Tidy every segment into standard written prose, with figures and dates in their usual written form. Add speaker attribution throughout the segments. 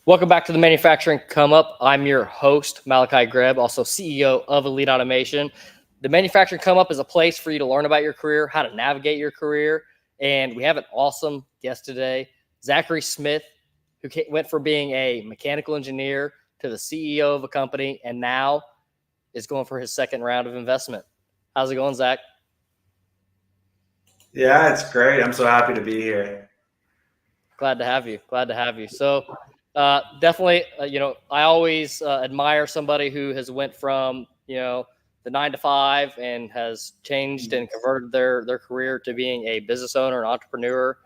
Speaker 1: Welcome back to the Manufacturing Come Up. I'm your host, Malachi Greb, also CEO of Elite Automation. The Manufacturing Come Up is a place for you to learn about your career, how to navigate your career. And we have an awesome guest today, Zakary Smith, who went from being a mechanical engineer to the CEO of a company and now is going for his second round of investment. How's it going, Zach?
Speaker 2: Yeah, it's great. I'm so happy to be here.
Speaker 1: Glad to have you. So definitely, I always admire somebody who has went from, the 9 to 5 and has changed and converted their career to being a business owner, an entrepreneur.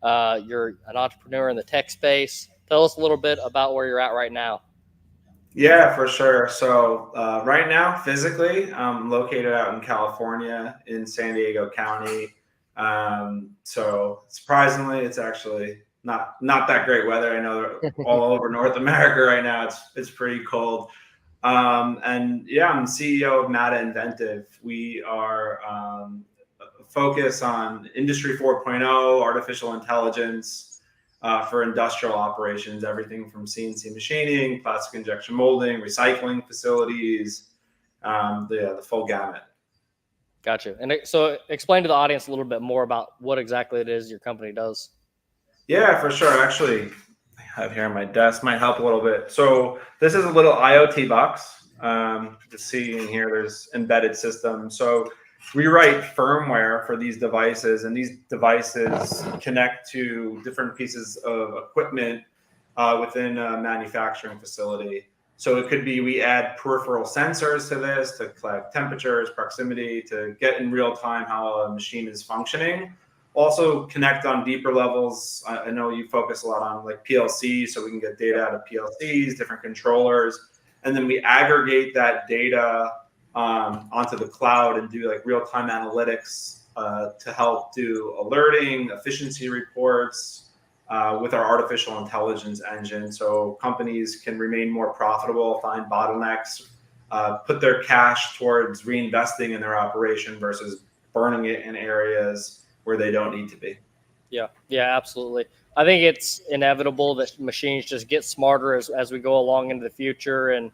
Speaker 1: You're an entrepreneur in the tech space. Tell us a little bit about where you're at right now.
Speaker 2: Yeah, for sure. So right now, physically, I'm located out in California in San Diego County. So surprisingly, it's actually not that great weather. I know all over North America right now, it's pretty cold. And yeah, I'm CEO of Mata Inventive. We are focused on Industry 4.0, artificial intelligence, for industrial operations, everything from CNC machining, plastic injection molding, recycling facilities, the full gamut.
Speaker 1: Gotcha. And so explain to the audience a little bit more about what exactly it is your company does.
Speaker 2: Yeah, for sure. Actually, I have here on my desk, might help a little bit. So this is a little IoT box. To see in here, there's embedded systems. So we write firmware for these devices, and these devices connect to different pieces of equipment within a manufacturing facility. So it could be we add peripheral sensors to this to collect temperatures, proximity, to get in real time how a machine is functioning. Also connect on deeper levels. I know you focus a lot on like PLCs, so we can get data out of PLCs, different controllers, and then we aggregate that data onto the cloud and do like real-time analytics to help do alerting, efficiency reports with our artificial intelligence engine. So companies can remain more profitable, find bottlenecks, put their cash towards reinvesting in their operation versus burning it in areas where they don't need to be.
Speaker 1: Yeah, absolutely. I think it's inevitable that machines just get smarter as we go along into the future. And,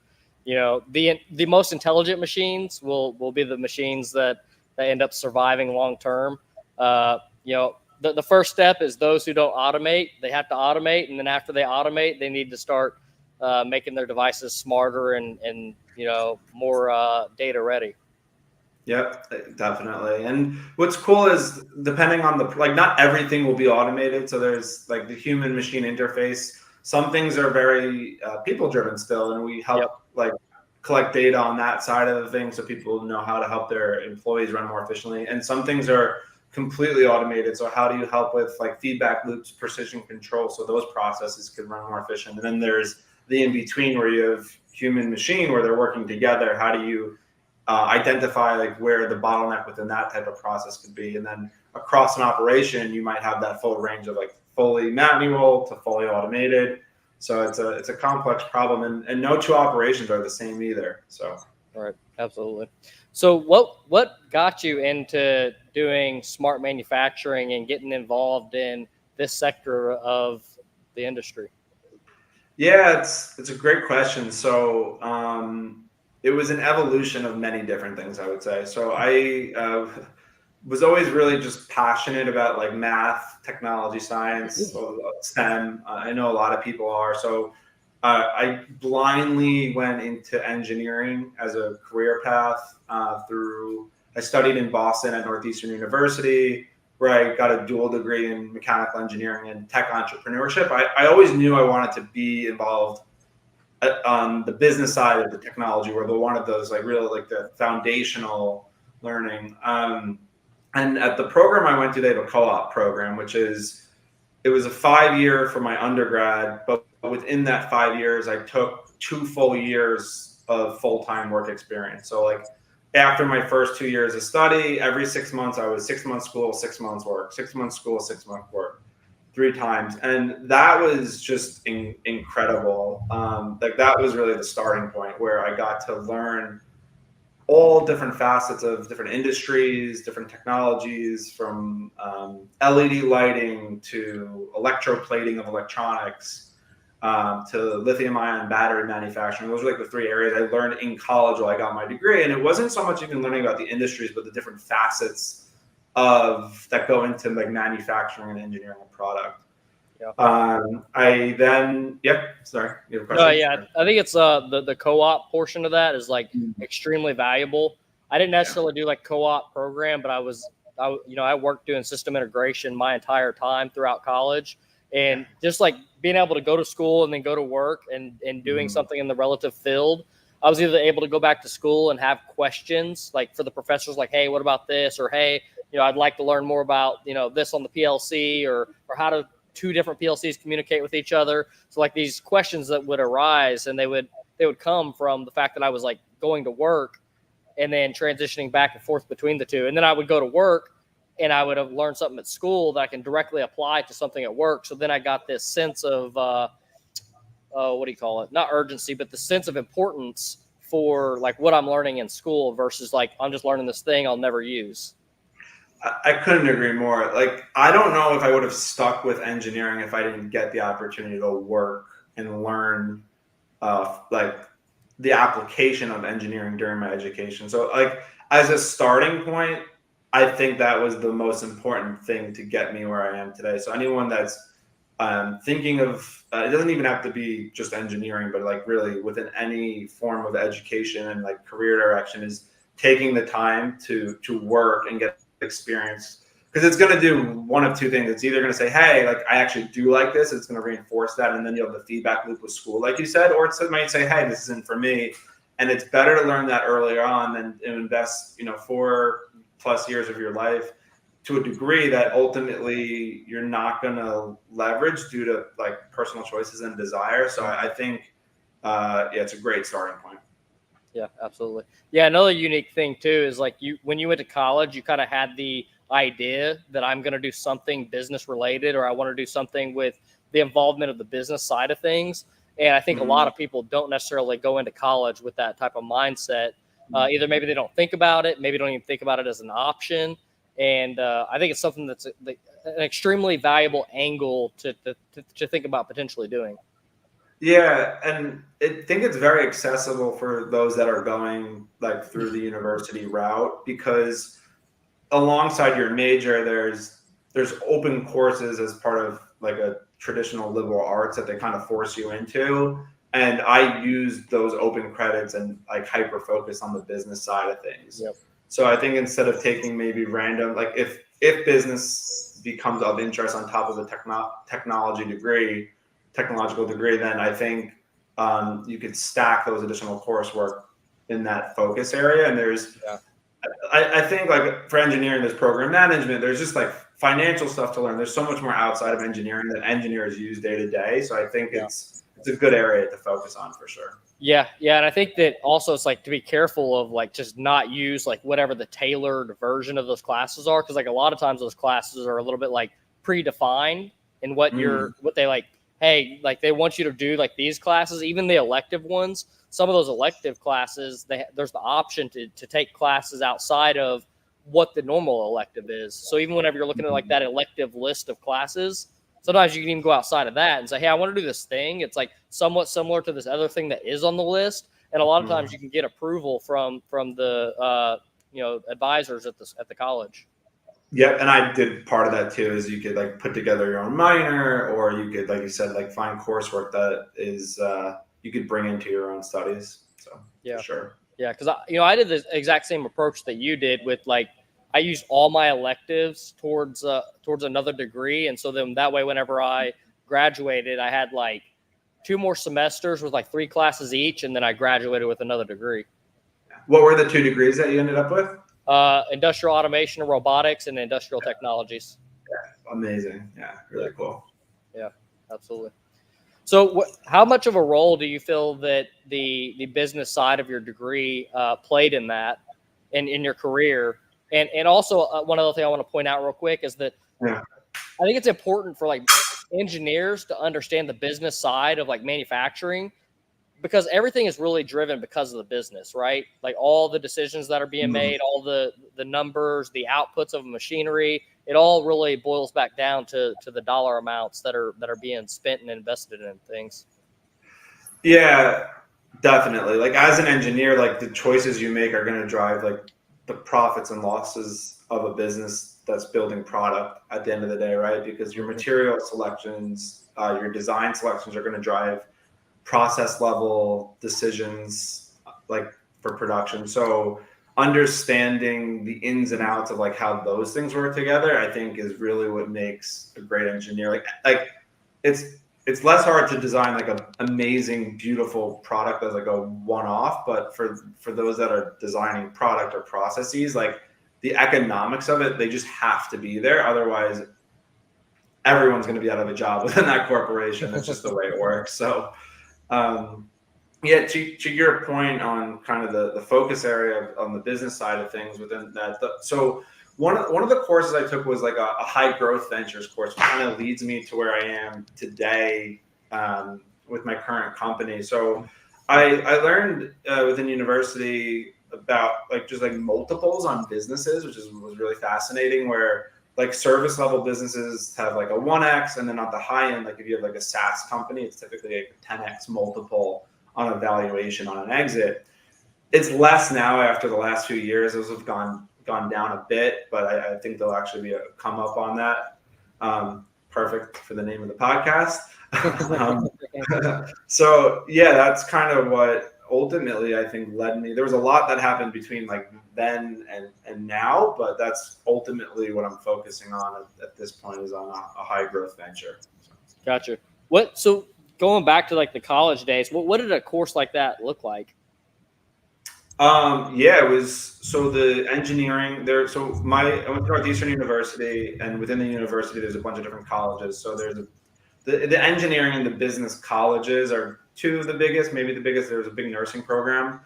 Speaker 1: the most intelligent machines will be the machines that end up surviving long term. The first step is those who don't automate, they have to automate. And then after they automate, they need to start making their devices smarter and more data ready.
Speaker 2: Yep, definitely. And what's cool is depending on not everything will be automated. So there's like the human machine interface. Some things are very people driven still, and we help collect data on that side of the thing so people know how to help their employees run more efficiently. And some things are completely automated. So how do you help with like feedback loops, precision control, so those processes can run more efficient? And then there's the in between where you have human machine where they're working together. How do you identify like where the bottleneck within that type of process could be? And then across an operation, you might have that full range of like fully manual to fully automated. So it's a complex problem, and no two operations are the same either. So
Speaker 1: right, absolutely. So what got you into doing smart manufacturing and getting involved in this sector of the industry?
Speaker 2: Yeah, it's a great question. So it was an evolution of many different things, I would say. So I was always really just passionate about like math, technology, science, STEM. I know a lot of people are. So I blindly went into engineering as a career path I studied in Boston at Northeastern University, where I got a dual degree in mechanical engineering and tech entrepreneurship. I always knew I wanted to be involved on the business side of the technology, where they wanted those like really like the foundational learning. And at the program I went to, they have a co-op program, it was a 5-year for my undergrad, but within that 5 years, I took 2 full years of full-time work experience. So like after my first 2 years of study, every 6 months, I was 6 months school, 6 months work, 6 months school, 6 months work, 3 times. And that was just incredible. Like that was really the starting point where I got to learn all different facets of different industries, different technologies, from LED lighting to electroplating of electronics. to lithium-ion battery manufacturing. Those were like the three areas I learned in college while I got my degree. And it wasn't so much even learning about the industries, but the different facets of that go into like manufacturing and engineering a product.
Speaker 1: Yeah.
Speaker 2: I then, sorry, you have a
Speaker 1: No,
Speaker 2: question?
Speaker 1: yeah, I think it's the co-op portion of that is like extremely valuable. I didn't necessarily do like co-op program, but I worked doing system integration my entire time throughout college, and just like being able to go to school and then go to work and doing something in the relative field. I was either able to go back to school and have questions like for the professors, like, hey, what about this? Or, hey, I'd like to learn more about, this on the PLC or how to two different PLCs communicate with each other. So like these questions that would arise, and they would come from the fact that I was like going to work and then transitioning back and forth between the two. And then I would go to work and I would have learned something at school that I can directly apply to something at work. So then I got this sense of, what do you call it? Not urgency, but the sense of importance for like what I'm learning in school versus like, I'm just learning this thing I'll never use.
Speaker 2: I couldn't agree more. Like, I don't know if I would have stuck with engineering if I didn't get the opportunity to work and learn like the application of engineering during my education. So like as a starting point, I think that was the most important thing to get me where I am today. So anyone that's thinking of, it doesn't even have to be just engineering, but like really within any form of education and like career direction, is taking the time to work and get experience, because it's going to do one of two things. It's either going to say, hey, like I actually do like this, it's going to reinforce that, and then you have the feedback loop with school, like you said, or it might say, hey, this isn't for me. And it's better to learn that earlier on than invest 4+ years of your life to a degree that ultimately you're not going to leverage due to like personal choices and desire. So I think it's a great starting point.
Speaker 1: Yeah, absolutely. Yeah, another unique thing too is like when you went to college, you kind of had the idea that I'm going to do something business related, or I want to do something with the involvement of the business side of things. And I think a lot of people don't necessarily go into college with that type of mindset. Either maybe they don't think about it, maybe don't even think about it as an option. And I think it's something that's an extremely valuable angle to think about potentially doing.
Speaker 2: Yeah, and I think it's very accessible for those that are going like through the university route, because alongside your major, there's open courses as part of like a traditional liberal arts that they kind of force you into. And I used those open credits and like hyper focus on the business side of things.
Speaker 1: Yep.
Speaker 2: So I think instead of taking maybe random, like if business becomes of interest on top of the technological degree, then I think you could stack those additional coursework in that focus area. And I think like for engineering, there's program management, there's just like financial stuff to learn. There's so much more outside of engineering that engineers use day to day. So I think it's a good area to focus on for sure.
Speaker 1: Yeah. And I think that also it's like to be careful of like just not use like whatever the tailored version of those classes are. Cause like a lot of times those classes are a little bit like predefined in what what they like, hey, like they want you to do like these classes, even the elective ones. Some of those elective classes, there's the option to take classes outside of what the normal elective is. So even whenever you're looking at like that elective list of classes, sometimes you can even go outside of that and say, hey, I want to do this thing. It's like somewhat similar to this other thing that is on the list. And a lot of times you can get approval from the advisors at the college.
Speaker 2: Yep, and I did part of that too. Is you could like put together your own minor, or you could, like you said, like find coursework that is you could bring into your own studies. So for sure.
Speaker 1: Yeah, because I did the exact same approach that you did with like I used all my electives towards another degree, and so then that way, whenever I graduated, I had like 2 more semesters with like 3 classes each, and then I graduated with another degree.
Speaker 2: What were the 2 degrees that you ended up with?
Speaker 1: Industrial automation and robotics, and industrial technologies.
Speaker 2: Yeah, amazing. Yeah, really cool.
Speaker 1: Yeah, absolutely. So how much of a role do you feel that the business side of your degree played in that, in your career? And also one other thing I want to point out real quick is that I think it's important for like engineers to understand the business side of like manufacturing, because everything is really driven because of the business, right? Like all the decisions that are being made, all the numbers, the outputs of machinery, it all really boils back down to the dollar amounts that are being spent and invested in things.
Speaker 2: Yeah, definitely. Like as an engineer, like the choices you make are going to drive like the profits and losses of a business that's building product at the end of the day, right? Because your material selections, your design selections are going to drive process level decisions like for production. So understanding the ins and outs of like how those things work together, I think is really what makes a great engineer. Like it's less hard to design like an amazing, beautiful product as like a one-off, but for those that are designing product or processes, like the economics of it, they just have to be there. Otherwise, everyone's going to be out of a job within that corporation. That's just the way it works. So, yeah, to your point on kind of the focus area on the business side of things within that. So one of the courses I took was like a high growth ventures course, which kind of leads me to where I am today with my current company. So I learned within university about like just like multiples on businesses, which was really fascinating, where like service level businesses have like a 1x, and then on the high end, like if you have like a SaaS company, it's typically a 10x multiple on a valuation on an exit. It's less now after the last few years. Those have gone down a bit, but I think there'll actually be a come up on that. Perfect for the name of the podcast. So yeah, that's kind of what ultimately I think led me. There was a lot that happened between like then and now, but that's ultimately what I'm focusing on at this point, is on a high growth venture.
Speaker 1: Gotcha. So going back to like the college days, what did a course like that look like?
Speaker 2: Yeah, it was, so the engineering there. So I went to Northeastern University, and within the university, there's a bunch of different colleges. So there's the engineering and the business colleges are two of the biggest, maybe the biggest. There's a big nursing program,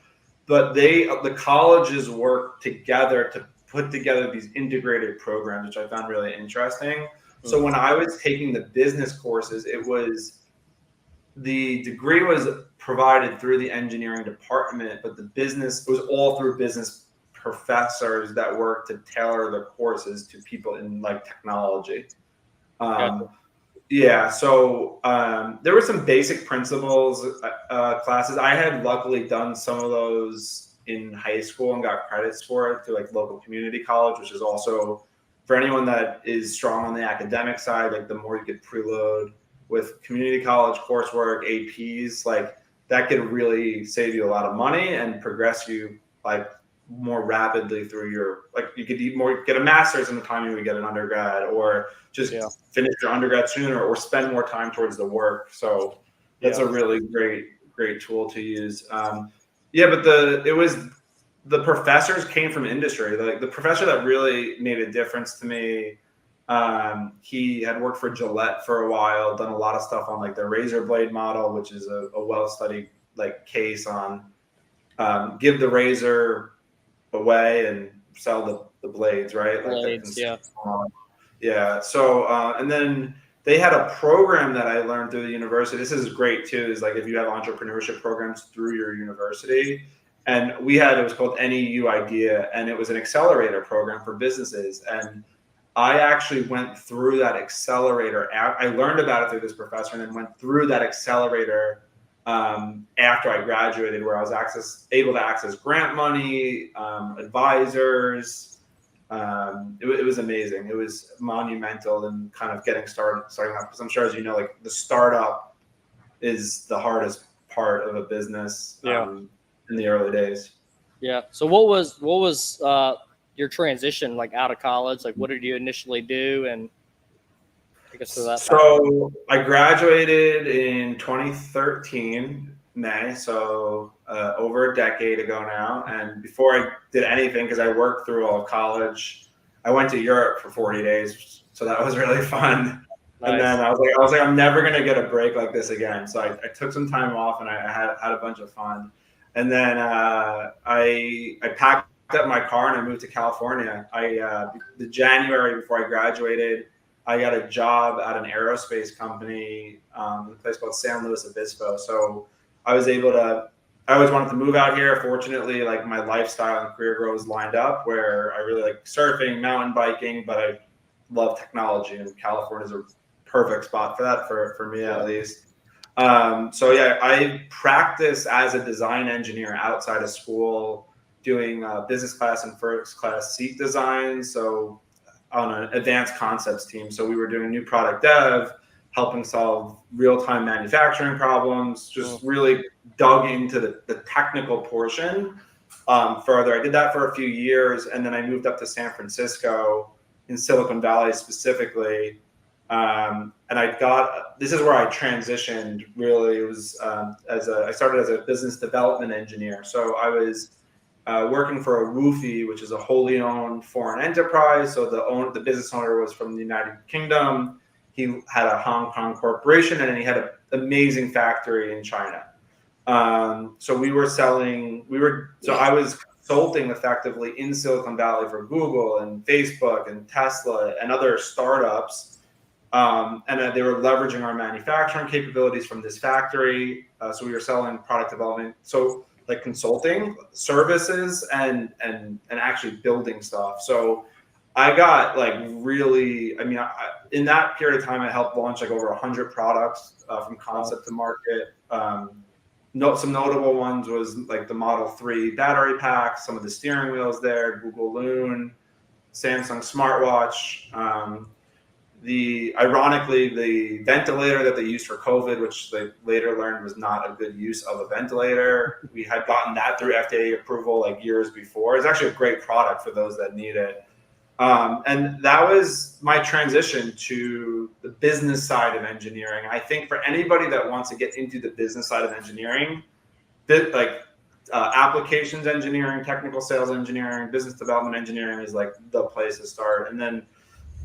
Speaker 2: but the colleges work together to put together these integrated programs, which I found really interesting. Mm-hmm. So when I was taking the business courses, the degree was provided through the engineering department, but it was all through business professors that work to tailor the courses to people in like technology. Yeah, so there were some basic principles classes. I had luckily done some of those in high school and got credits for it through like local community college, which is also for anyone that is strong on the academic side. Like the more you could preload with community college coursework, APs, like that could really save you a lot of money and progress you like more rapidly through your, like you could get a master's in the time you would get an undergrad, or just finish your undergrad sooner, or spend more time towards the work. So that's a really great tool to use. But the professors came from industry. Like the professor that really made a difference to me, he had worked for Gillette for a while, done a lot of stuff on like the razor blade model, which is a well-studied like case on give the razor away and sell the blades, right?
Speaker 1: Blades,
Speaker 2: yeah. So and then they had a program that I learned through the university. This is great too, is like if you have entrepreneurship programs through your university. And it was called NEU Idea, and it was an accelerator program for businesses. And I actually went through that accelerator. I learned about it through this professor, and then went through that accelerator after I graduated, where I was able to access grant money, advisors. It was amazing. It was monumental in kind of starting up, because I'm sure, as you know, like the startup is the hardest part of a business in the early days.
Speaker 1: Yeah. So what was your transition like out of college? Like what did you initially do? And I guess for that.
Speaker 2: So I graduated in 2013 May, so over a decade ago now. And before I did anything, because I worked through all of college, I went to Europe for 40 days. So that was really fun. Nice. And then I was like, I'm never gonna get a break like this again. So I took some time off, and I had a bunch of fun. And then I packed up my car and I moved to California. The January before I graduated, I got a job at an aerospace company in a place called San Luis Obispo. So I always wanted to move out here. Fortunately, like my lifestyle and career growth was lined up, where I really like surfing, mountain biking, but I love technology, and California is a perfect spot for that, for me at least. So yeah, I practice as a design engineer outside of school, doing business class and first class seat design. So on an advanced concepts team. So we were doing new product dev, helping solve real-time manufacturing problems, just really dug into the technical portion further. I did that for a few years, and then I moved up to San Francisco, in Silicon Valley specifically. And this is where I transitioned really. It was I started as a business development engineer. So I was working for a Woofy, which is a wholly owned foreign enterprise. So the business owner was from the United Kingdom. He had a Hong Kong corporation, and then he had an amazing factory in China. So I was consulting effectively in Silicon Valley for Google and Facebook and Tesla and other startups. And they were leveraging our manufacturing capabilities from this factory. So we were selling product development. So like consulting services and actually building stuff. So I got like really, in that period of time, I helped launch like over 100 products from concept to market. Some notable ones was like the Model 3 battery pack, some of the steering wheels there, Google Loon, Samsung Smartwatch. Ironically, the ventilator that they used for COVID, which they later learned was not a good use of a ventilator. We had gotten that through FDA approval like years before. It's actually a great product for those that need it. And that was my transition to the business side of engineering. I think for anybody that wants to get into the business side of engineering, applications engineering, technical sales engineering, business development engineering is like the place to start. And then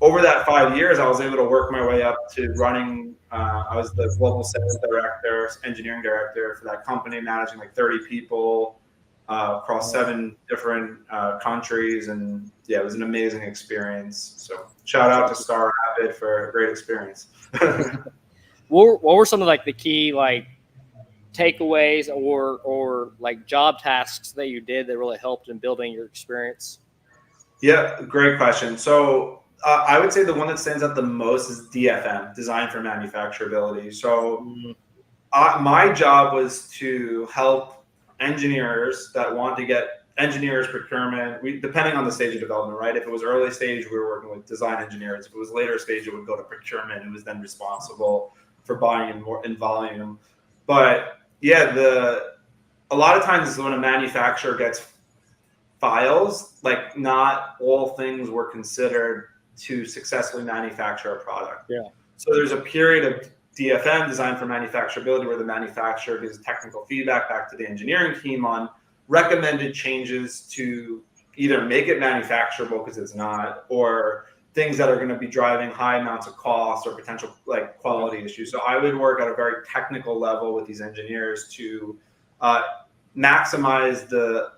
Speaker 2: over that 5 years, I was able to work my way up to running. I was the global sales director, engineering director for that company, managing like 30 people across 7 different countries. And yeah, it was an amazing experience. So shout out to Star Rapid for a great experience.
Speaker 1: What were some of like the key like takeaways or like job tasks that you did that really helped in building your experience?
Speaker 2: Yeah, great question. So I would say the one that stands out the most is DFM, Design for Manufacturability. So my job was to help engineers that want to get engineers, procurement, depending on the stage of development, right? If it was early stage, we were working with design engineers. If it was later stage, it would go to procurement, who was then responsible for buying in volume. But yeah, a lot of times when a manufacturer gets files, like not all things were considered to successfully manufacture a product.
Speaker 1: Yeah.
Speaker 2: So there's a period of DFM, Design for Manufacturability, where the manufacturer gives technical feedback back to the engineering team on recommended changes to either make it manufacturable because it's not, or things that are going to be driving high amounts of cost or potential like quality issues. So I would work at a very technical level with these engineers to maximize the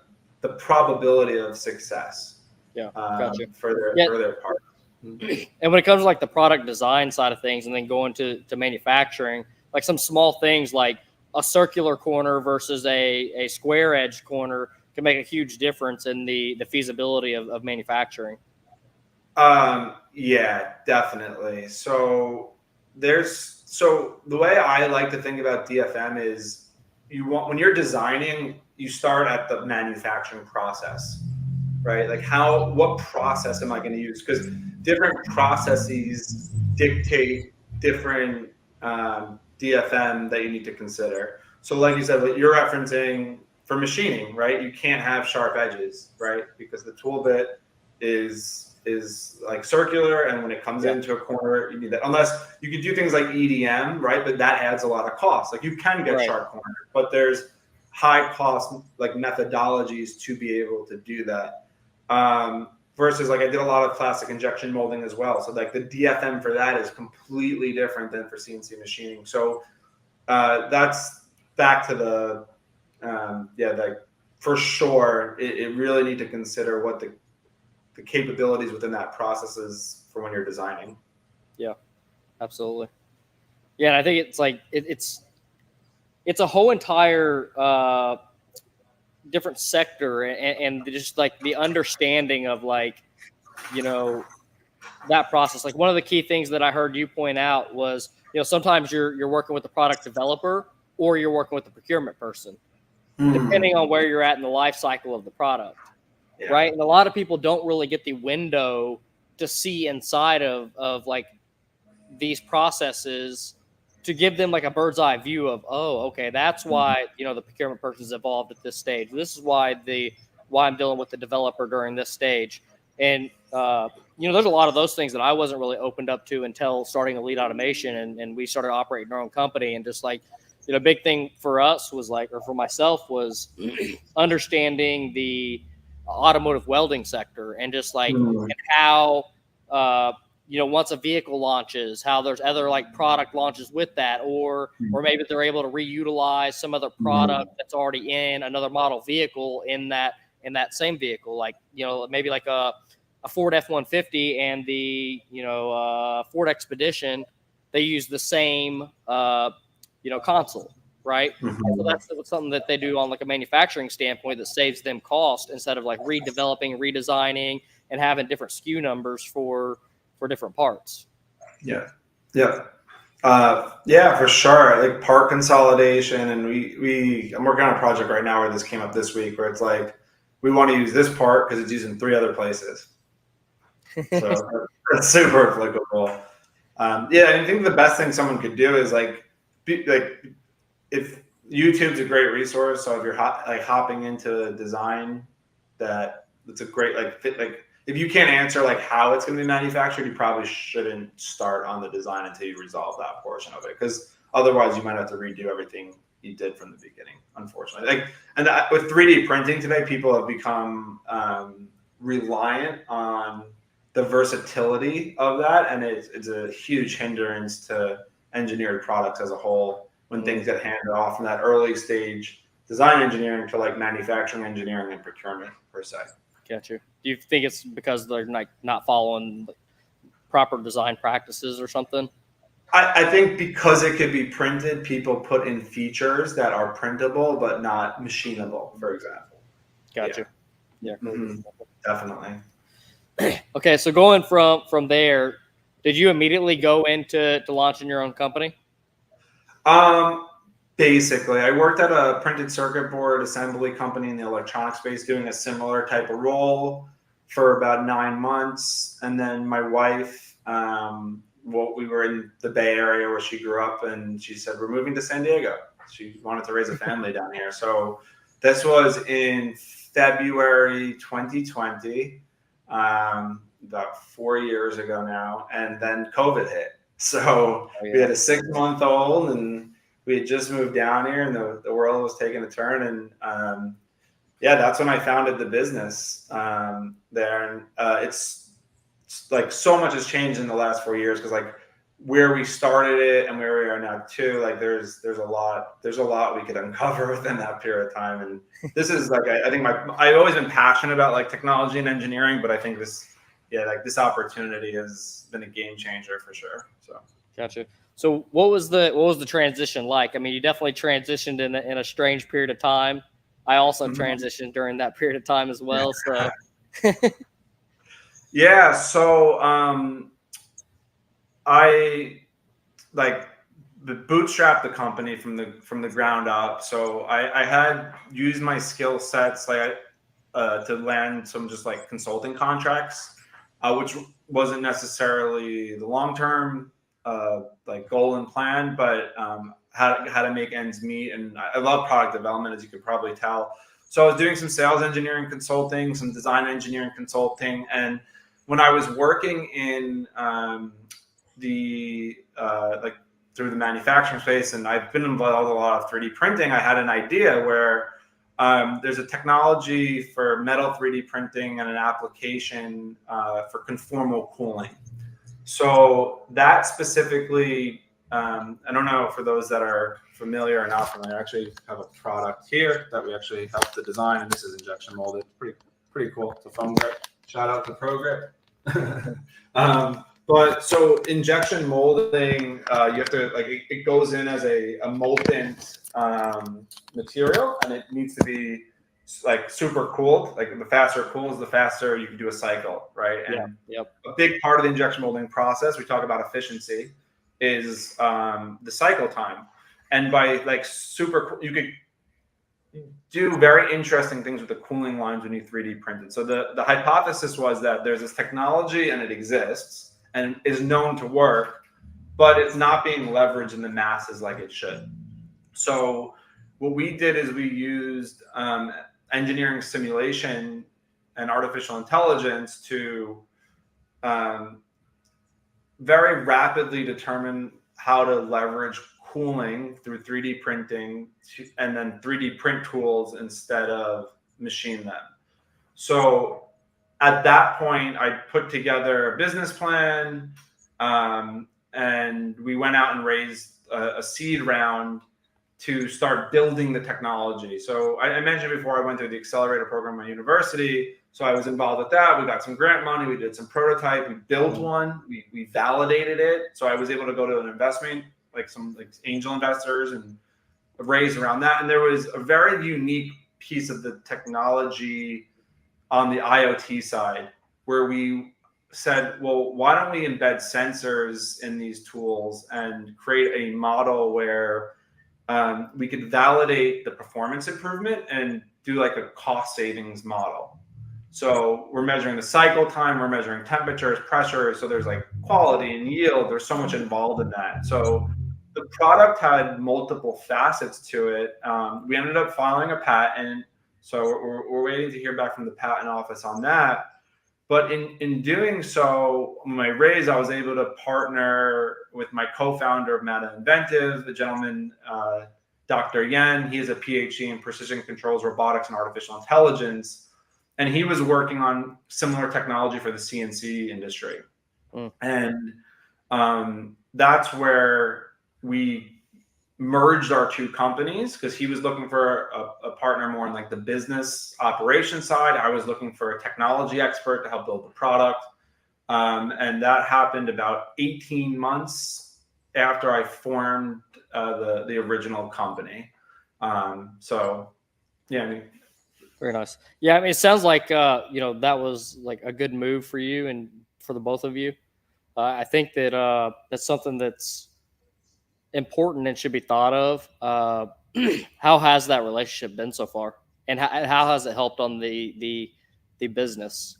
Speaker 2: probability of success.
Speaker 1: Gotcha.
Speaker 2: For their part.
Speaker 1: And when it comes to like the product design side of things and then going to manufacturing, like some small things like a circular corner versus a square edge corner can make a huge difference in the feasibility of manufacturing.
Speaker 2: Yeah, definitely. So the way I like to think about DFM is when you're designing, you start at the manufacturing process, right? Like what process am I going to use? Because different processes dictate different DFM that you need to consider. So like you said, what you're referencing for machining, right? You can't have sharp edges, right? Because the tool bit is like circular, and when it comes into a corner, you need that. Unless you can do things like EDM, right? But that adds a lot of cost. Like you can get sharp corners, but there's high cost like methodologies to be able to do that. Versus like I did a lot of plastic injection molding as well. So like the DFM for that is completely different than for CNC machining. So that's back to the like for sure it really need to consider what the capabilities within that process is for when you're designing.
Speaker 1: Yeah, absolutely. Yeah, and I think it's like it's a whole entire different sector and just like the understanding of like, you know, that process. Like one of the key things that I heard you point out was, sometimes you're working with the product developer or you're working with the procurement person, depending on where you're at in the life cycle of the product. Yeah. Right. And a lot of people don't really get the window to see inside of like these processes to give them like a bird's eye view of, oh, okay, that's why, the procurement person's evolved at this stage. This is why I'm dealing with the developer during this stage. And, there's a lot of those things that I wasn't really opened up to until starting Elite Automation and we started operating our own company. And just like, big thing for us was like, or for myself was understanding the automotive welding sector and just like and how, once a vehicle launches, how there's other like product launches with that, or maybe they're able to reutilize some other product that's already in another model vehicle in that same vehicle, like maybe like a Ford F-150 and the Ford Expedition, they use the same console, right? So that's something that they do on like a manufacturing standpoint that saves them cost instead of like redeveloping, redesigning, and having different SKU numbers for different parts.
Speaker 2: Yeah, for sure. Like part consolidation, and I'm working on a project right now where this came up this week, where it's like we want to use this part because it's used in 3 other places. So that's super applicable. I think the best thing someone could do is if YouTube's a great resource. So if you're hopping into design, that's a great if you can't answer like how it's going to be manufactured, you probably shouldn't start on the design until you resolve that portion of it, because otherwise you might have to redo everything you did from the beginning, unfortunately. With 3D printing today, people have become reliant on the versatility of that, and it's a huge hindrance to engineered products as a whole when things get handed off from that early stage design engineering to like manufacturing engineering and procurement per se.
Speaker 1: Gotcha. Do you think it's because they're like not following proper design practices or something?
Speaker 2: I think because it could be printed, people put in features that are printable but not machinable, for example.
Speaker 1: Gotcha. Yeah.
Speaker 2: Definitely.
Speaker 1: Okay, so going from there, did you immediately go into launching your own company?
Speaker 2: Basically, I worked at a printed circuit board assembly company in the electronic space doing a similar type of role for about 9 months. And then my wife, we were in the Bay Area where she grew up, and she said, we're moving to San Diego. She wanted to raise a family down here. So this was in February 2020, about 4 years ago now. And then COVID hit. So we had a 6-month-old, and we had just moved down here, and the world was taking a turn. And that's when I founded the business there. And it's like so much has changed in the last 4 years, because like where we started it and where we are now too, like there's a lot we could uncover within that period of time. And this is like, I think I've always been passionate about like technology and engineering, but I think this opportunity has been a game changer for sure. So
Speaker 1: gotcha. So what was the transition like? I mean, you definitely transitioned in a strange period of time. I also transitioned during that period of time as well. So I bootstrapped the company from the ground up. So I had used my skill sets to land some just like consulting contracts, which wasn't necessarily the long-term goal and plan, but how to make ends meet. And I love product development, as you could probably tell. So I was doing some sales engineering consulting, some design engineering consulting. And when I was working in through the manufacturing space, and I've been involved in a lot of 3D printing, I had an idea where there's a technology for metal 3D printing and an application for conformal cooling. So that specifically, I don't know, for those that are familiar or not familiar, I actually have a product here that we actually helped to design, and this is injection molded. Pretty cool. It's a foam grip. Shout out to Pro Grip. But so injection molding, you have to it goes in as a molten material, and it needs to be
Speaker 2: like super cooled. Like the faster it cools, the faster you can do a cycle, right?
Speaker 1: Yeah.
Speaker 2: And
Speaker 1: Yep.
Speaker 2: a big part of the injection molding process, we talk about efficiency, is the cycle time. And by like you could do very interesting things with the cooling lines when you 3D print it. So the hypothesis was that there's this technology and it exists and is known to work, but it's not being leveraged in the masses like it should. So what we did is we used engineering simulation and artificial intelligence to very rapidly determine how to leverage cooling through 3D printing and then 3D print tools instead of machine them. So at that point, I put together a business plan, and we went out and raised a seed round to start building the technology. So I mentioned before I went through the accelerator program at university. So I was involved with that. We got some grant money. We did some prototype. We built one. We validated it. So I was able to go to an investment, like some like angel investors, and raise around that. And there was a very unique piece of the technology on the IoT side where we said, well, why don't we embed sensors in these tools and create a model where we could validate the performance improvement and do like a cost savings model. So we're measuring the cycle time, we're measuring temperatures, pressure. So there's like quality and yield. There's so much involved in that. So the product had multiple facets to it. We ended up filing a patent. So we're waiting to hear back from the patent office on that. But in doing so, when I raised, I was able to partner with my co-founder of Meta Inventive, the gentleman, Dr. Yen. He is a PhD in precision controls, robotics, and artificial intelligence. And he was working on similar technology for the CNC industry. And that's where we merged our two companies, because he was looking for a partner more in like the business operation side. I was looking for a technology expert to help build the product. And that happened about 18 months after I formed the original company. So yeah, I mean,
Speaker 1: Very nice. Yeah, I mean, it sounds like that was like a good move for you and for the both of you. I think that that's something that's important and should be thought of. How has that relationship been so far, and how has it helped on the business?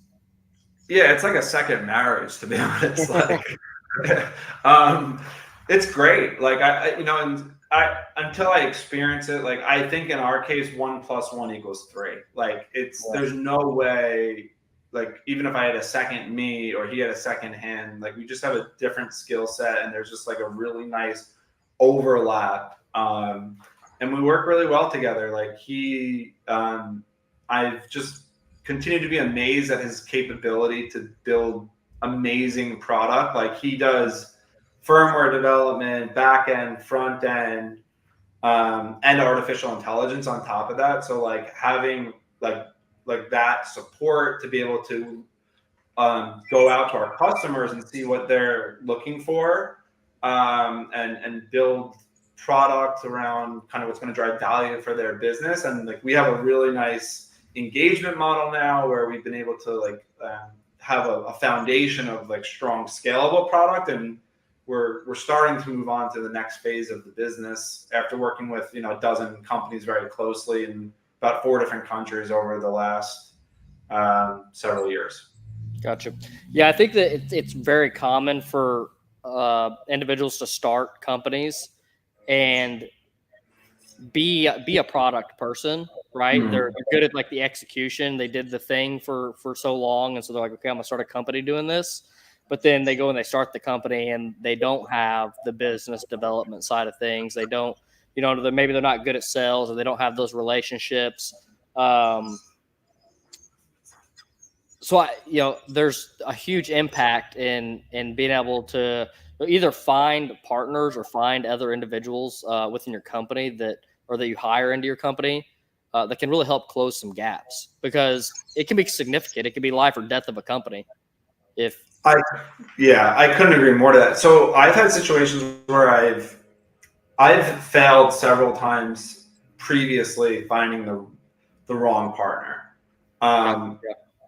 Speaker 2: Yeah, it's like a second marriage, to be honest. Like, it's great. Like and until I experience it, like I think in our case, 1 + 1 = 3. Like there's no way. Like even if I had a second me or he had a second hand, like we just have a different skill set, and there's just like a really nice overlap. And we work really well together. Like I've just continued to be amazed at his capability to build amazing product. Like he does firmware development, back end, front end, and artificial intelligence on top of that. So like having like that support to be able to go out to our customers and see what they're looking for, and build products around kind of what's going to drive value for their business. And like we have a really nice engagement model now where we've been able to like have a foundation of like strong scalable product, and we're starting to move on to the next phase of the business after working with a dozen companies very closely in about 4 different countries over the last several years.
Speaker 1: Gotcha. Yeah, I think that it's very common for individuals to start companies and be a product person, right?
Speaker 2: Mm-hmm.
Speaker 1: They're good at like the execution. They did the thing for so long, and so they're like, okay, I'm gonna start a company doing this. But then they go and they start the company, and they don't have the business development side of things. They don't, maybe they're not good at sales, or they don't have those relationships. So there's a huge impact in being able to either find partners or find other individuals within your company that you hire into your company that can really help close some gaps, because it can be significant. It can be life or death of a company. I
Speaker 2: couldn't agree more to that. So I've had situations where I've failed several times previously finding the the wrong partner.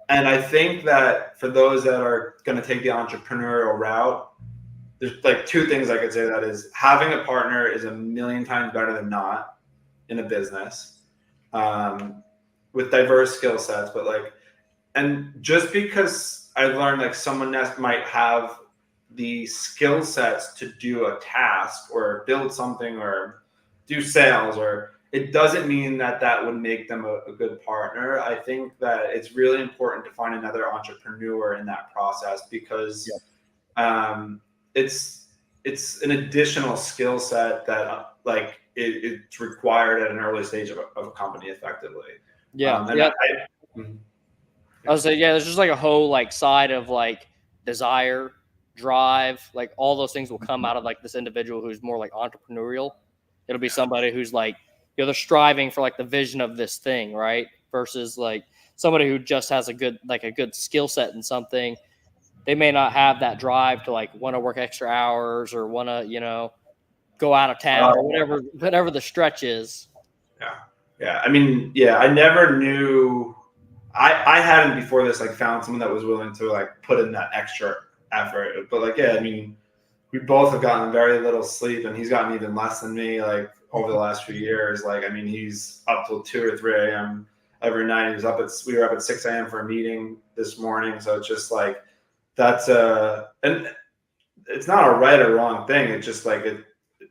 Speaker 2: And I think that for those that are going to take the entrepreneurial route, there's like two things I could say. That is, having a partner is a million times better than not in a business, with diverse skill sets. But like, and just because I learned like someone else might have the skill sets to do a task or build something or do sales, or it doesn't mean that that would make them a good partner. I think that it's really important to find another entrepreneur in that process, because it's an additional skill set that it's required at an early stage of a company effectively.
Speaker 1: I was saying, there's just like a whole like side of like desire, drive, like all those things will come out of like this individual who's more like entrepreneurial. It'll be somebody who's like, they're striving for like the vision of this thing, right? Versus like somebody who just has a good skill set in something. They may not have that drive to like want to work extra hours or want to, go out of town or whatever the stretch is.
Speaker 2: Yeah. I mean, I never knew. I hadn't before this like found someone that was willing to like put in that extra effort. But like, I mean, we both have gotten very little sleep, and he's gotten even less than me like over the last few years. Like, I mean, he's up till 2 or 3 a.m. every night. We were up at 6 a.m. for a meeting this morning. So it's just like, that's and it's not a right or wrong thing. It's just like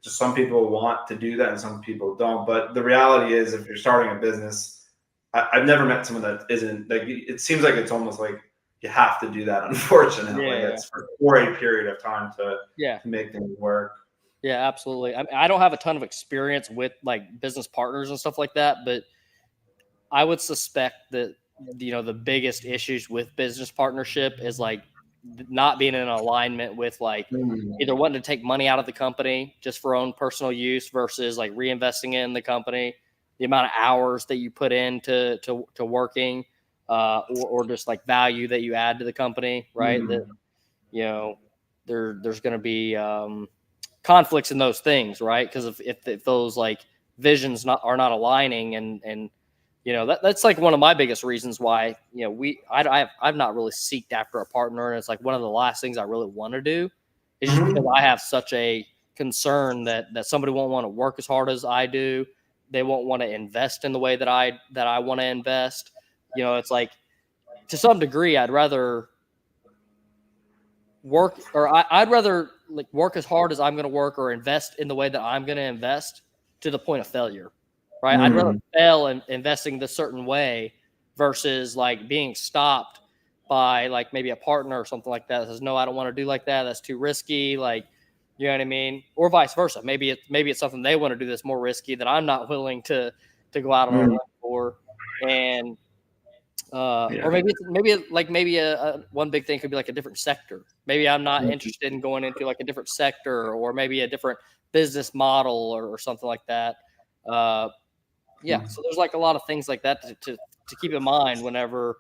Speaker 2: just some people want to do that and some people don't. But the reality is, if you're starting a business, I've never met someone that isn't like. It seems like it's almost like you have to do that. Unfortunately, it's for a period of time to make things work.
Speaker 1: Yeah, absolutely. I don't have a ton of experience with like business partners and stuff like that, but I would suspect that the biggest issues with business partnership is like not being in alignment with like either wanting to take money out of the company just for own personal use versus like reinvesting it in the company, the amount of hours that you put into to working, or just like value that you add to the company, right? That there's going to be conflicts in those things, right? Because if those like visions are not aligning, and that's like one of my biggest reasons why I've not really seeked after a partner, and it's like one of the last things I really want to do is just because I have such a concern that somebody won't want to work as hard as I do. They won't want to invest in the way that I want to invest. It's like, to some degree, I'd rather work, or I'd rather like work as hard as I'm going to work, or invest in the way that I'm going to invest to the point of failure, right? I'd rather fail in investing this certain way versus like being stopped by like maybe a partner or something like that says, no, I don't want to do like that. That's too risky. Like, you know what I mean? Or vice versa. Maybe it's something they want to do that's more risky that I'm not willing to go out on a limb for. And or maybe a one big thing could be like a different sector. Maybe I'm not interested in going into like a different sector, or maybe a different business model or something like that. So there's like a lot of things like that to keep in mind whenever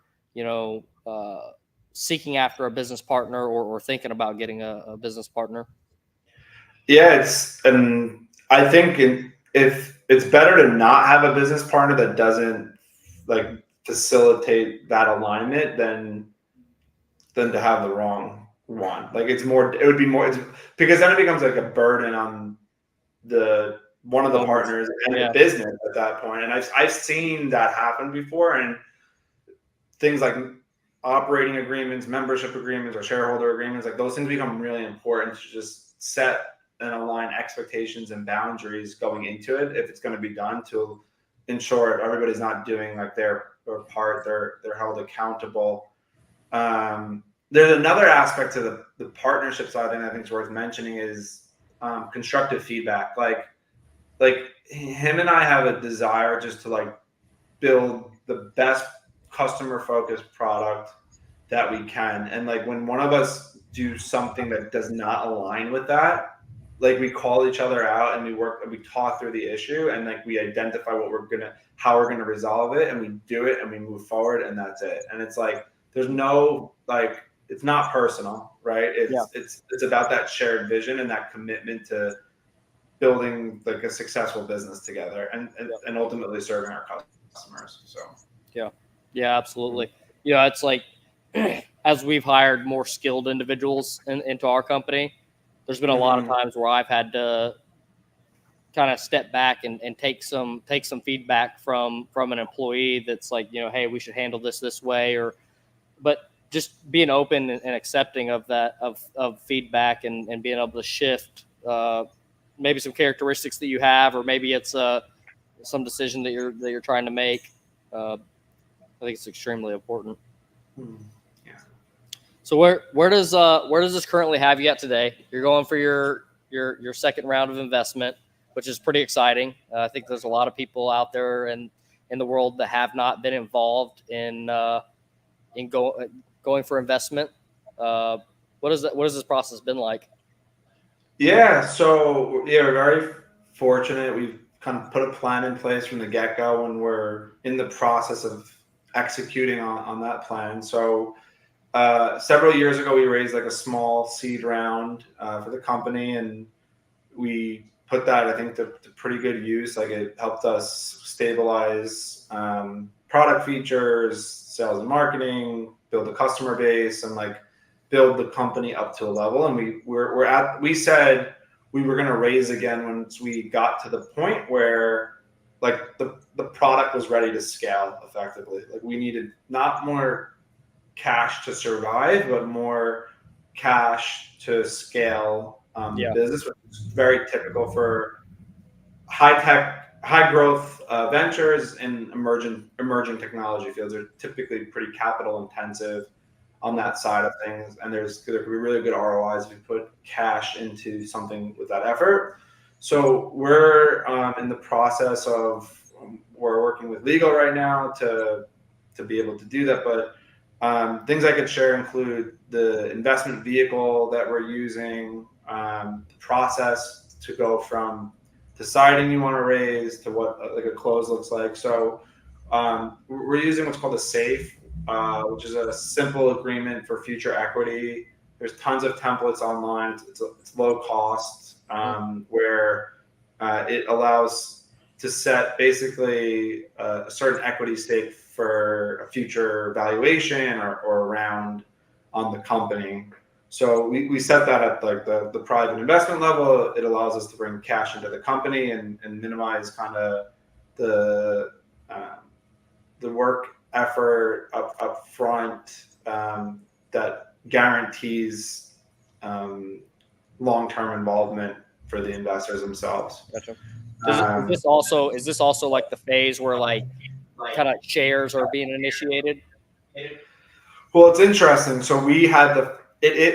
Speaker 1: seeking after a business partner or thinking about getting a business partner.
Speaker 2: Yeah, and I think if it's better to not have a business partner that doesn't like facilitate that alignment than to have the wrong one. Like it would be more, because then it becomes like a burden on one of the partners and the business at that point. And I've seen that happen before, and things like operating agreements, membership agreements, or shareholder agreements, like those things become really important to just set and align expectations and boundaries going into it, if it's going to be done, to ensure everybody's not doing like their part, they're held accountable. There's another aspect to the partnership side thing I think is worth mentioning is constructive feedback. Like him and I have a desire just to like build the best customer focused product that we can. And like when one of us do something that does not align with that, like we call each other out and we talk through the issue, and like we identify how we're gonna resolve it, and we do it and we move forward, and that's it. And it's like there's no like, it's not personal, right? It's about that shared vision and that commitment to building like a successful business together, and ultimately serving our customers. So
Speaker 1: Yeah. Yeah, absolutely. Yeah, it's like as we've hired more skilled individuals into our company, there's been a lot of times where I've had to kind of step back and take some feedback from an employee that's like, hey, we should handle this way, but just being open and accepting of that of feedback and being able to shift maybe some characteristics that you have, or maybe it's some decision that you're trying to make. I think it's extremely important.
Speaker 2: Yeah.
Speaker 1: So where does this currently have you at today? You're going for your second round of investment, which is pretty exciting. I think there's a lot of people out there in the world that have not been involved in going for investment. What has this process been like?
Speaker 2: Yeah, so yeah, we're very fortunate. We've kind of put a plan in place from the get-go, and we're in the process of executing on that plan. So several years ago, we raised like a small seed round for the company, and we put that, I think, to pretty good use. Like, it helped us stabilize product features, sales and marketing, build a customer base, and like build the company up to a level. And we said we were going to raise again once we got to the point where like the product was ready to scale effectively. Like, we needed not more cash to survive, but more cash to scale the business, which is very typical for high growth ventures in emerging technology fields. Are typically pretty capital intensive on that side of things, and there could be really good ROIs if you put cash into something with that effort. So we're in the process of we're working with legal right now to be able to do that, but things I could share include the investment vehicle that we're using, the process to go from deciding you want to raise to what like a close looks like. So we're using what's called a SAFE, which is a simple agreement for future equity. There's tons of templates online. It's low cost, where it allows to set basically a certain equity stake for a future valuation or round on the company. So we set that at like the private investment level. It allows us to bring cash into the company and minimize kind of the work effort up front that guarantees long-term involvement for the investors themselves.
Speaker 1: Gotcha. Is this also like the phase where like kind of shares are being initiated?
Speaker 2: Well, it's interesting. So we had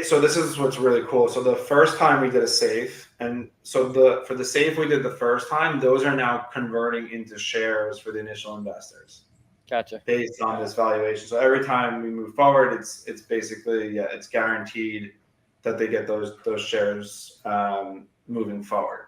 Speaker 2: so this is what's really cool. So the first time we did a SAFE, and so for the SAFE we did the first time, those are now converting into shares for the initial investors.
Speaker 1: Gotcha.
Speaker 2: Based on this valuation. So every time we move forward, it's basically it's guaranteed that they get those shares moving forward.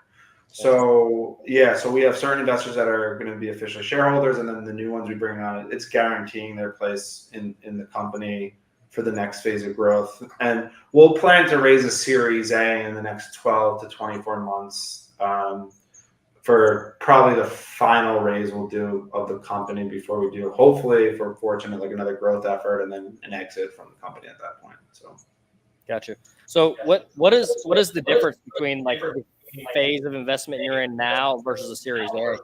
Speaker 2: So so we have certain investors that are going to be official shareholders, and then the new ones we bring on, it's guaranteeing their place in the company for the next phase of growth. And we'll plan to raise a Series A in the next 12 to 24 months for probably the final raise we'll do of the company before we do, hopefully, if we're fortunate, like another growth effort and then an exit from the company at that point. So,
Speaker 1: gotcha. So what is the difference between like the phase of investment you're in now versus a Series A?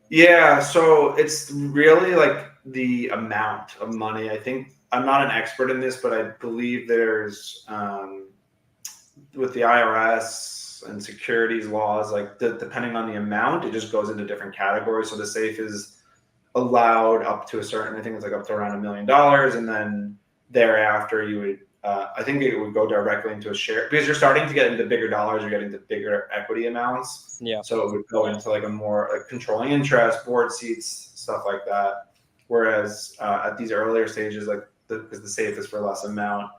Speaker 2: Yeah, so it's really like the amount of money. I think I'm not an expert in this, but I believe there's with the IRS and securities laws, like depending on the amount, it just goes into different categories. So the SAFE is allowed up to a certain, I think it's like up to around $1 million, and then thereafter you would, I think it would go directly into a share, because you're starting to get into bigger dollars, you're getting to bigger equity amounts. Yeah. So it would go into like a more like controlling interest, board seats, stuff like that. Whereas at these earlier stages, like because the SAFE is for less amount,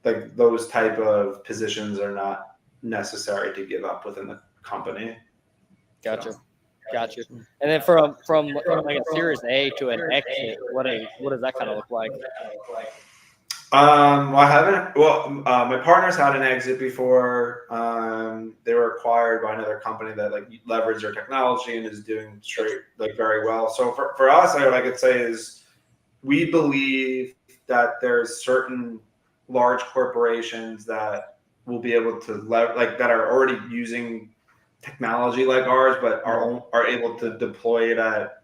Speaker 2: like those type of positions are not necessary to give up within the company.
Speaker 1: Gotcha. Gotcha. And then from like a Series A to an exit, what does that kind of look like?
Speaker 2: Well, I haven't. Well, my partner's had an exit before. They were acquired by another company that like leveraged their technology and is doing straight like very well. So for us, what I could say is we believe that there's certain large corporations that will be able to like that are already using technology like ours, but are able to deploy it at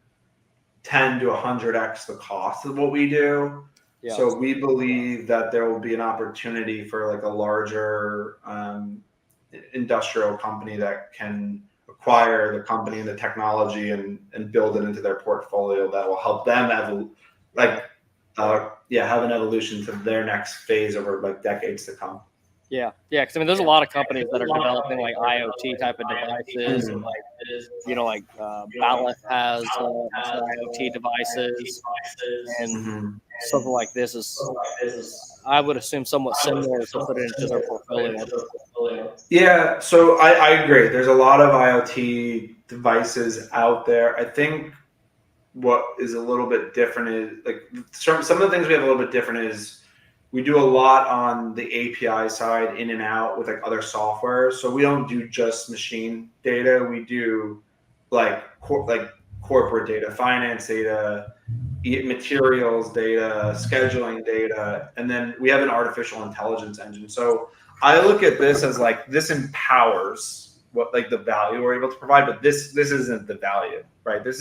Speaker 2: 10 to 100x the cost of what we do.
Speaker 1: Yeah.
Speaker 2: So we believe that there will be an opportunity for like a larger industrial company that can acquire the company and the technology and build it into their portfolio that will help them have an evolution to their next phase over like decades to come.
Speaker 1: Yeah, because I mean, there's a lot of companies that are developing like IoT type of devices, and like Ballant has some IoT devices, and something like this is, I would assume, somewhat similar to put it into their portfolio.
Speaker 2: Yeah, so I agree. There's a lot of IoT devices out there. I think what is a little bit different is like some of the things we have a little bit different is we do a lot on the API side in and out with like other software. So we don't do just machine data. We do like corporate data, finance data, materials data, scheduling data, and then we have an artificial intelligence engine. So I look at this as like this empowers what like the value we're able to provide, but this isn't the value, right? This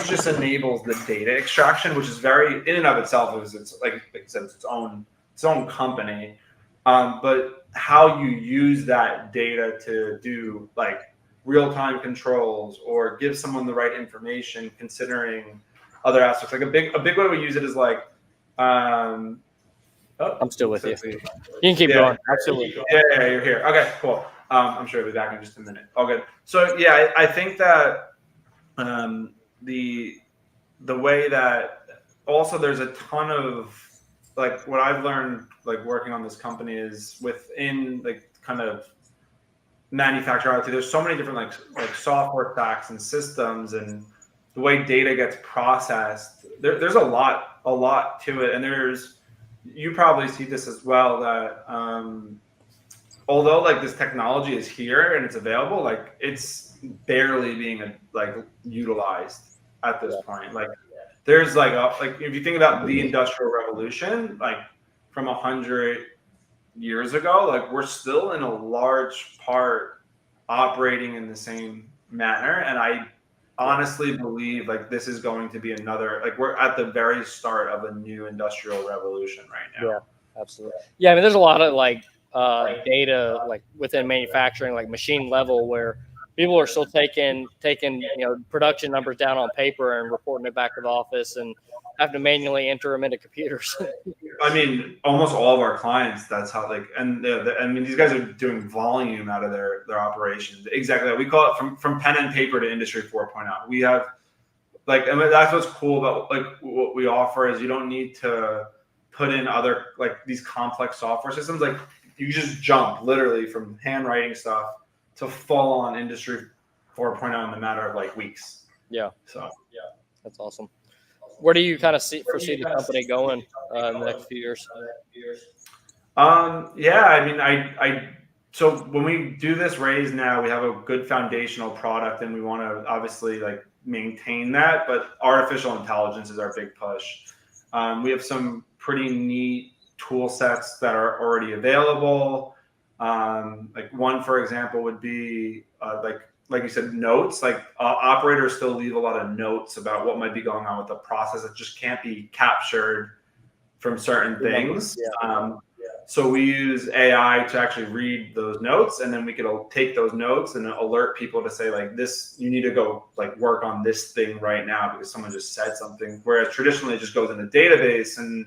Speaker 2: just enables the data extraction, which is very in and of itself it's like I said, it's its own company. But how you use that data to do like real-time controls or give someone the right information, considering other aspects. Like a big way we use it is like
Speaker 1: I'm still with you. You can keep going. Absolutely.
Speaker 2: Yeah, you're here. Okay, cool. I'm sure I'll be back in just a minute. All good. So yeah, I think that the way that also there's a ton of like what I've learned like working on this company is within like kind of manufacturer IoT, there's so many different like software stacks and systems and the way data gets processed. There's a lot to it, and you probably see this as well that although like this technology is here and it's available, like it's barely being like utilized at this point. Like there's like if you think about the Industrial Revolution, like from 100 years ago, like we're still in a large part operating in the same manner, and I honestly believe like this is going to be another like we're at the very start of a new industrial revolution right now.
Speaker 1: Yeah, absolutely. Yeah, I mean, there's a lot of like data like within manufacturing, like machine level, where people are still taking production numbers down on paper and reporting it back to the office and have to manually enter them into computers.
Speaker 2: I mean, almost all of our clients, that's how like, and I mean, these guys are doing volume out of their operations. Exactly. We call it from pen and paper to industry 4.0. We have like, I mean, that's what's cool about like what we offer is you don't need to put in other like these complex software systems. Like you just jump literally from handwriting stuff to full on industry 4.0 in the matter of like weeks.
Speaker 1: Yeah.
Speaker 2: So
Speaker 1: yeah, that's awesome. Where do you kind of foresee the company going in the next few years?
Speaker 2: Yeah, I mean, so when we do this raise now, we have a good foundational product and we want to obviously like maintain that, but artificial intelligence is our big push. We have some pretty neat tool sets that are already available. Like one, for example, would be like you said, notes. Like operators still leave a lot of notes about what might be going on with the process that just can't be captured from certain things. So we use AI to actually read those notes, and then we could take those notes and alert people to say like this, you need to go like work on this thing right now because someone just said something. Whereas traditionally it just goes in a database and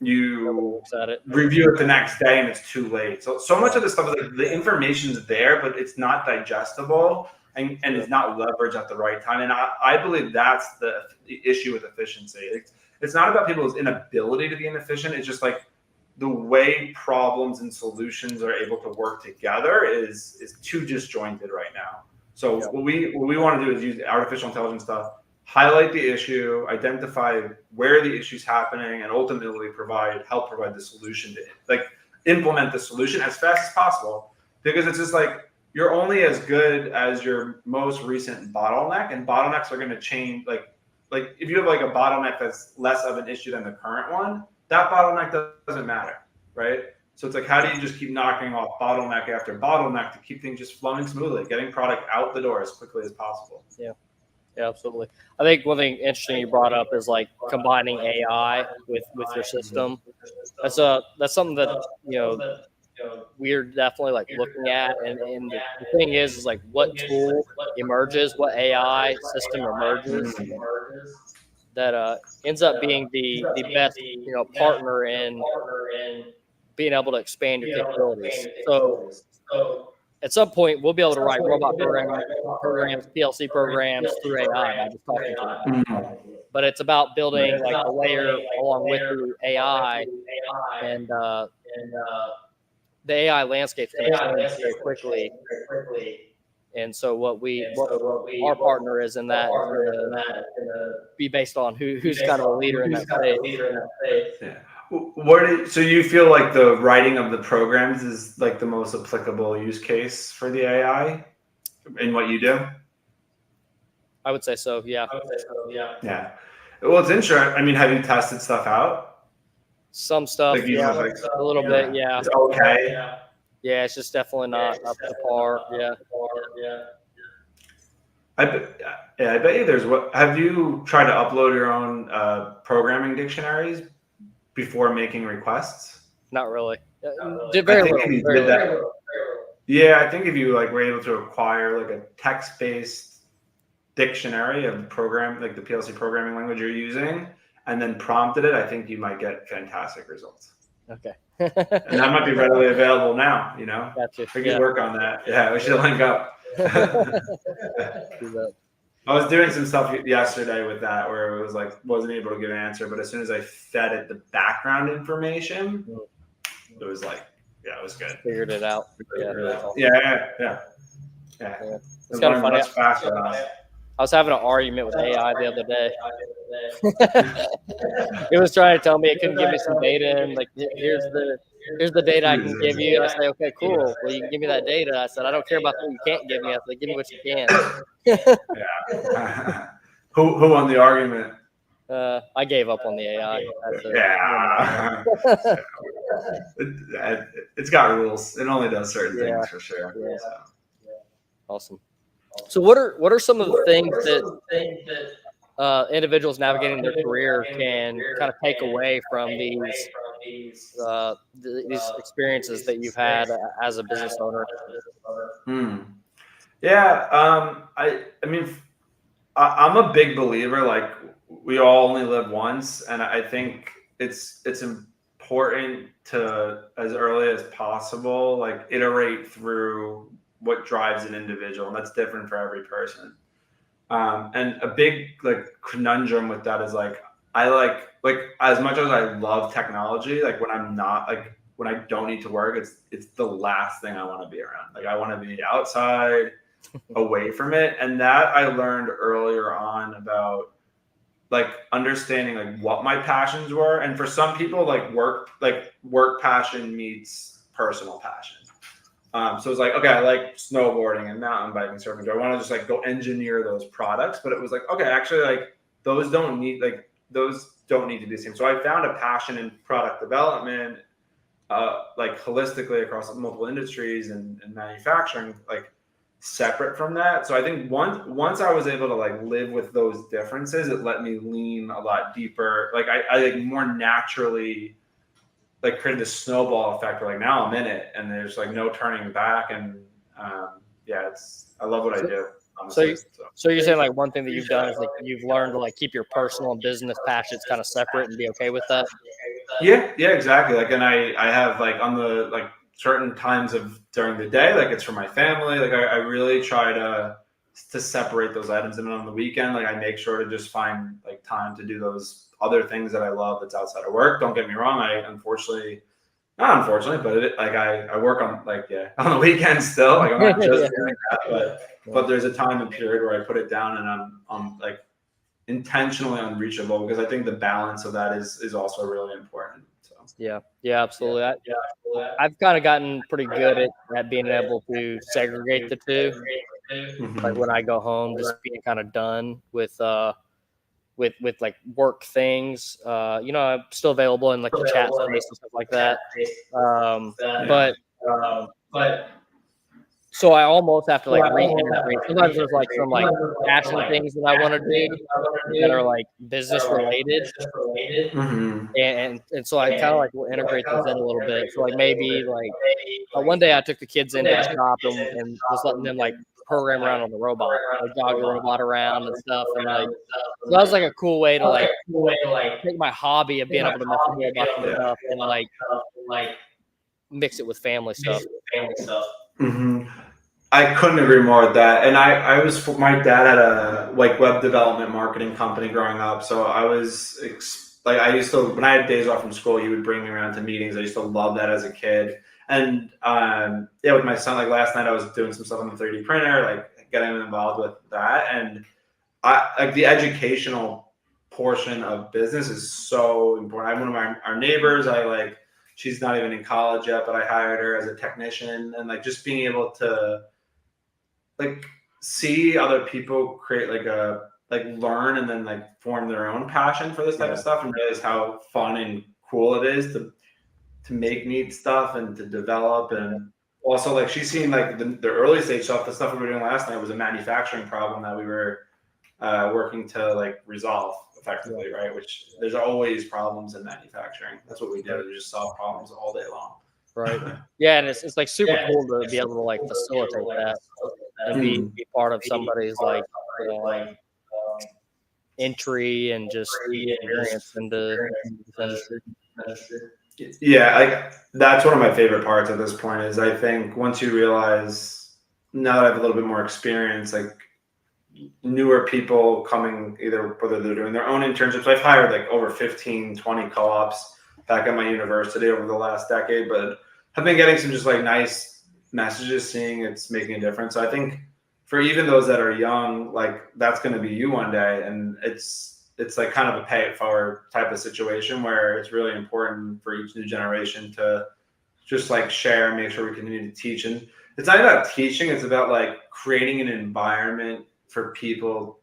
Speaker 2: you review it the next day and it's too late. So much of this stuff is like the information's there, but it's not digestible and it's not leveraged at the right time. And I believe that's the issue with efficiency. It's not about people's inability to be inefficient. It's just like the way problems and solutions are able to work together is too disjointed right now. So what we want to do is use artificial intelligence stuff, highlight the issue, identify where the issue's happening, and ultimately help provide the solution to like implement the solution as fast as possible. Because it's just like you're only as good as your most recent bottleneck, and bottlenecks are going to change. Like if you have like a bottleneck that's less of an issue than the current one, that bottleneck doesn't matter, right? So it's like, how do you just keep knocking off bottleneck after bottleneck to keep things just flowing smoothly, getting product out the door as quickly as possible?
Speaker 1: Yeah, absolutely. I think one thing interesting you brought up is like combining AI with your system. That's something that we're definitely like looking at, and the thing is like what tool emerges, what AI system emerges that ends up being the best partner in being able to expand your capabilities. So at some point, we'll be able to write robot programs, PLC programs through AI by just talking to them. But it's about building like a layer along with the AI, and the AI landscape's going to change very quickly. And so what our partner is in that is going to be based on who's kind of a leader in that space.
Speaker 2: Yeah. So you feel like the writing of the programs is like the most applicable use case for the AI in what you do?
Speaker 1: I would say so. Yeah.
Speaker 2: Yeah. Well, it's interesting. I mean, have you tested stuff out?
Speaker 1: Some stuff,
Speaker 2: like
Speaker 1: a little bit, yeah.
Speaker 2: It's okay.
Speaker 1: Yeah, it's just definitely not up to par. Yeah.
Speaker 2: I bet you there's have you tried to upload your own programming dictionaries before making requests?
Speaker 1: Not really. Did very little.
Speaker 2: Yeah, I think if you like were able to acquire like a text-based dictionary of the program, like the PLC programming language you're using, and then prompted it, I think you might get fantastic results.
Speaker 1: Okay.
Speaker 2: And that might be readily available now,
Speaker 1: Gotcha.
Speaker 2: We can work on that. Yeah, we should link up. I was doing some stuff yesterday with that where it was like wasn't able to give an answer, but as soon as I fed it the background information, it was like, it was good.
Speaker 1: Figured it out.
Speaker 2: Yeah.
Speaker 1: It's kind of funny.
Speaker 2: Much faster than us.
Speaker 1: I was having an argument with AI the other day. It was trying to tell me it couldn't give me some data, and like here's the data I can give you. I say, okay, cool. Well, you can give me that data. I said, I don't care about what you can't give me. I said, give me what you can.
Speaker 2: Yeah. Who won the argument?
Speaker 1: I gave up on the AI.
Speaker 2: It's got rules. It only does certain things for sure.
Speaker 1: Yeah. So. Awesome. So what are some of the things that individuals navigating their career can kind of take away from these experiences that you've had as a business owner?
Speaker 2: Yeah, I mean, I'm a big believer. Like we all only live once, and I think it's important to, as early as possible, like iterate through what drives an individual, and that's different for every person. And a big like conundrum with that is like I like as much as I love technology, like when I'm not when I don't need to work, it's the last thing I want to be around. Like I want to be outside, away from it, and that I learned earlier on about like understanding like what my passions were, and for some people work passion meets personal passion. So it's like, okay, I like snowboarding and mountain biking, surfing. Do I want to just like go engineer those products? But it was like, okay, actually, like those don't need to be the same. So I found a passion in product development, like holistically across multiple industries and manufacturing, like separate from that. So I think once I was able to like live with those differences, it let me lean a lot deeper. Like I like more naturally like created this snowball effect where like now I'm in it and there's like no turning back, and I love what I do. Honestly.
Speaker 1: So you're saying like one thing that you've done is like you've learned to like keep your personal and business passions kind of separate and be okay with that?
Speaker 2: Yeah, exactly. Like, and I have like on the like certain times of during the day, like it's for my family. Like I really try to separate those items, and on the weekend, like I make sure to just find like time to do those other things that I love that's outside of work. Don't get me wrong. I not unfortunately, but I work on on the weekends still. Like I'm not just doing that, but there's a time and period where I put it down and I'm like intentionally unreachable, because I think the balance of that is also really important. So
Speaker 1: Yeah, absolutely. I've kind of gotten pretty good at being able to segregate the two. Like when I go home, just being kind of done with like work things. I'm still available in like the chat space and stuff like that. But so I almost have to like reintegrate. Sometimes there's like some like passion things that I want to do that are like business related. And so I kind of like will integrate those in a little bit. So like maybe like one day I took the kids into the shop and was letting them like program around on the robot, like jog the robot around and stuff. And like, so that was like a cool way to like take my hobby of being able to mess with robots and stuff and like mix it with family stuff.
Speaker 2: I couldn't agree more with that. And my dad had a like web development marketing company growing up. So I was I used to, when I had days off from school, he would bring me around to meetings. I used to love that as a kid. And with my son, like last night I was doing some stuff on the 3D printer, like getting involved with that. And like the educational portion of business is so important. I have one of our neighbors, she's not even in college yet, but I hired her as a technician, and like just being able to like see other people create learn and then like form their own passion for this type of stuff, and realize how fun and cool it is to make neat stuff and to develop. And also like she's seen like the early stage stuff. The stuff we were doing last night was a manufacturing problem that we were working to like resolve effectively, right? Which there's always problems in manufacturing. That's what we do. We just solve problems all day long.
Speaker 1: Right. Yeah, and it's like super cool to be able to like facilitate that and be part of somebody's like entry and just experience into this industry.
Speaker 2: Yeah, like that's one of my favorite parts at this point is I think once you realize, now that I have a little bit more experience, like newer people coming, either whether they're doing their own internships. I've hired like over 15, 20 co-ops back at my university over the last decade, but I've been getting some just like nice messages, seeing it's making a difference. So I think for even those that are young, like that's going to be you one day. And it's like kind of a pay it forward type of situation where it's really important for each new generation to just like share and make sure we continue to teach. And it's not about teaching, it's about like creating an environment for people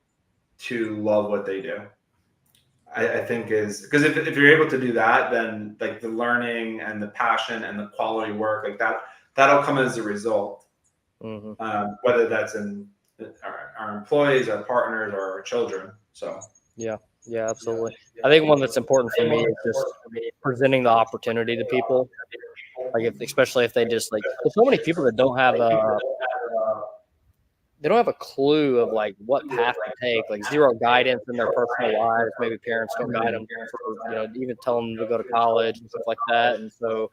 Speaker 2: to love what they do. I think is because if you're able to do that, then like the learning and the passion and the quality work, like that'll come as a result. Whether that's in our employees, our partners, or our children. So
Speaker 1: yeah, absolutely. I think one that's important for me is just presenting the opportunity to people. Like especially if they just like, there's so many people that don't have a clue of like what path to take, like zero guidance in their personal lives. Maybe parents don't guide them for, even tell them to go to college and stuff like that. And so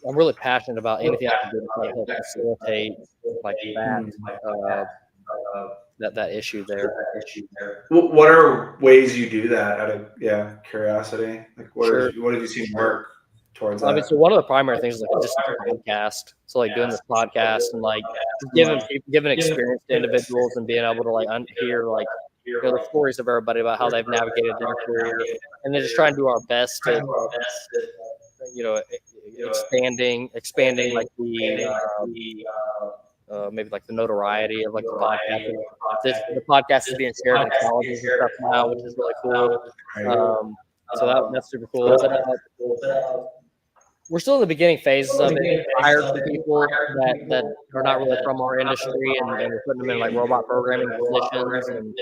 Speaker 1: I'm really passionate about anything I can do to try to help facilitate like that issue there.
Speaker 2: What are ways you do that out of curiosity? Like what have you seen work towards that?
Speaker 1: I mean, so one of the primary things is like just a podcast. So like doing this podcast and like giving experience to individuals and being able to like hear like the stories of everybody about how they've navigated their career, and then just trying to do our best to expanding like maybe like the notoriety of like the podcast. The podcast is being shared in colleges and stuff now, which is really cool. So that's super cool. But, we're still in the beginning phases of it. Hired some people that are not really from our industry, and we're putting them in like robot programming positions.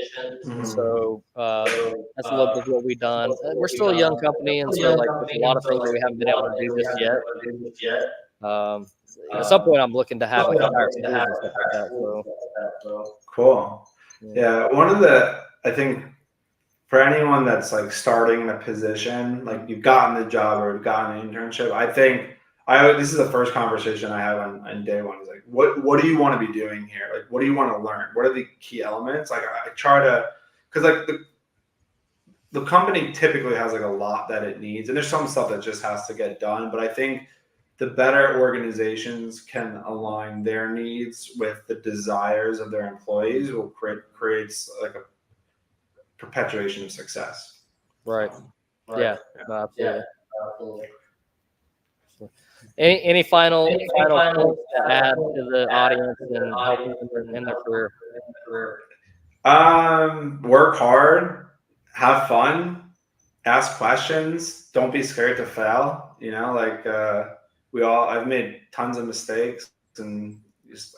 Speaker 1: And so that's a little bit of what we've done. We're still a young company, and so like there's a lot of things that we haven't been able to do just yet. At some point, I'm looking to have like a higher schools and stuff like that. So
Speaker 2: cool. Yeah, one of I think for anyone that's like starting a position, like you've gotten the job or you've gotten an internship, I think this is the first conversation I have on day one. Is like, what do you want to be doing here? Like, what do you want to learn? What are the key elements? Like, I try to, because like the company typically has like a lot that it needs, and there's some stuff that just has to get done. But I think the better organizations can align their needs with the desires of their employees will creates like a perpetuation of success.
Speaker 1: Right.
Speaker 2: Right.
Speaker 1: Yeah. No, absolutely. Any final points to add to the audience and help them in their career?
Speaker 2: Work hard, have fun, ask questions, don't be scared to fail. You know, like I've made tons of mistakes, and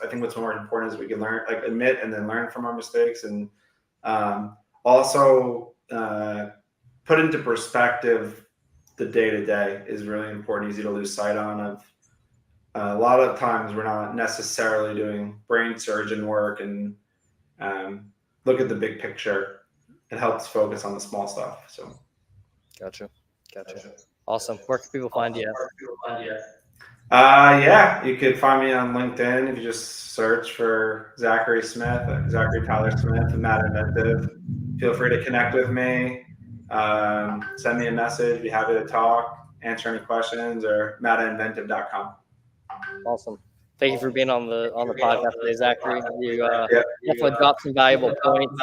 Speaker 2: I think what's more important is we can learn, like admit and then learn from our mistakes, and also put into perspective the day to day is really important, easy to lose sight on. Of a lot of times we're not necessarily doing brain surgeon work, and look at the big picture. It helps focus on the small stuff. So,
Speaker 1: Gotcha. Awesome. Where can people find you?
Speaker 2: Yeah, you could find me on LinkedIn if you just search for Zakary Smith, Zakary Tyler Smith, and Matt Inventive. Feel free to connect with me. Send me a message. Be happy to talk, answer any questions, or matt@inventive.com.
Speaker 1: Awesome. Thank you for being on the podcast today, Zakary. You
Speaker 2: Yeah.
Speaker 1: definitely dropped some valuable points.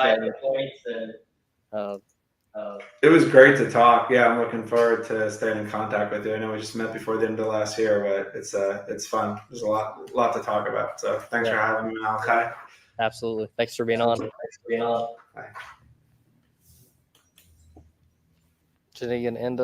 Speaker 2: It was great to talk. Yeah, I'm looking forward to staying in contact with you. I know we just met before the end of last year, but it's fun. There's a lot to talk about. So thanks for having me, Malachi.
Speaker 1: Absolutely. Thanks for being on.
Speaker 2: Bye.
Speaker 1: Should I get an end